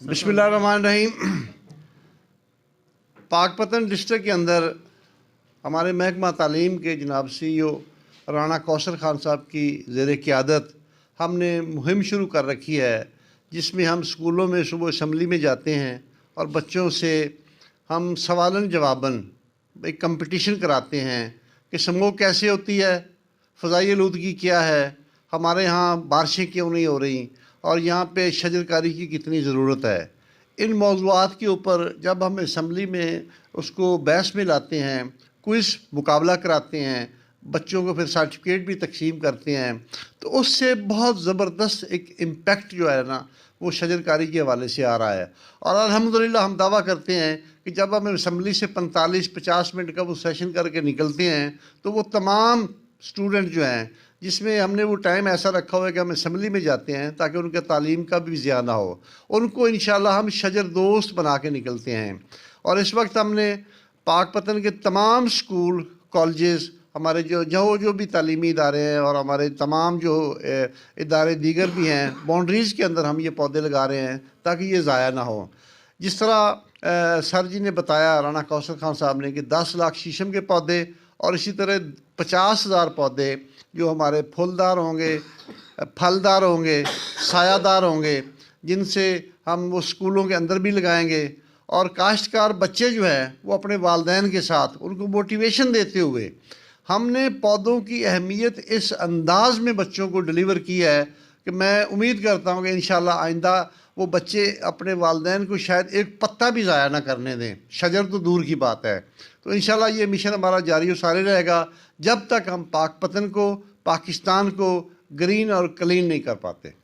बिस्मिल्लाहिर्रहमानिर्रहीम। पाकपतन डिस्ट्रिक्ट के अंदर हमारे महकमा तालीम के जनाब CEO राना कौसर खान साहब की ज़ेर क़यादत हमने मुहिम शुरू कर रखी है, जिसमें हम स्कूलों में सुबह असम्बली में जाते हैं और बच्चों से हम सवालन जवाबन एक कंपटीशन कराते हैं कि स्मोक कैसे होती है, फ़ज़ाई आलूदगी क्या है, हमारे यहाँ बारिशें क्यों नहीं हो रही और यहाँ पे शजरकारी की कितनी ज़रूरत है। इन मौज़ूआत के ऊपर जब हम असम्बली में उसको बहस में लाते हैं, क्विज़ मुकाबला कराते हैं, बच्चों को फिर सर्टिफिकेट भी तकसीम करते हैं, तो उससे बहुत ज़बरदस्त एक इम्पेक्ट जो है ना वो शजरकारी के हवाले से आ रहा है। और अल्हम्दुलिल्लाह हम दावा करते हैं कि जब हम असम्बली से 45-50 मिनट का वो सेशन करके निकलते हैं तो वो तमाम स्टूडेंट जो हैं, जिसमें हमने वो टाइम ऐसा रखा हुआ है कि हम असम्बली में जाते हैं ताकि उनके तालीम का भी ज़िया ना हो, उनको इंशाअल्लाह हम शजर दोस्त बना के निकलते हैं। और इस वक्त हमने पाकपतन के तमाम स्कूल कॉलेजेस, हमारे जो भी तालीमी इदारे हैं और हमारे तमाम जो इदारे दीगर भी हैं, बाउंड्रीज़ के अंदर हम ये पौधे लगा रहे हैं ताकि ये ज़ाया ना हो। जिस तरह सर जी ने बताया, राना कौसर खान साहब ने, कि 10 लाख शीशम के पौधे और इसी तरह 50,000 पौधे जो हमारे फूलदार होंगे, फलदार होंगे, सायादार होंगे, जिनसे हम वो स्कूलों के अंदर भी लगाएंगे। और काश्तकार बच्चे जो हैं वो अपने वालिदैन के साथ उनको मोटिवेशन देते हुए हमने पौधों की अहमियत इस अंदाज़ में बच्चों को डिलीवर की है कि मैं उम्मीद करता हूँ कि इंशाअल्लाह आइंदा वो बच्चे अपने वालिदैन को शायद एक पत्ता भी ज़ाया ना करने दें, शजर तो दूर की बात है। तो इंशाअल्लाह ये मिशन हमारा जारी और सारे रहेगा जब तक हम पाकपतन को, पाकिस्तान को ग्रीन और क्लीन नहीं कर पाते।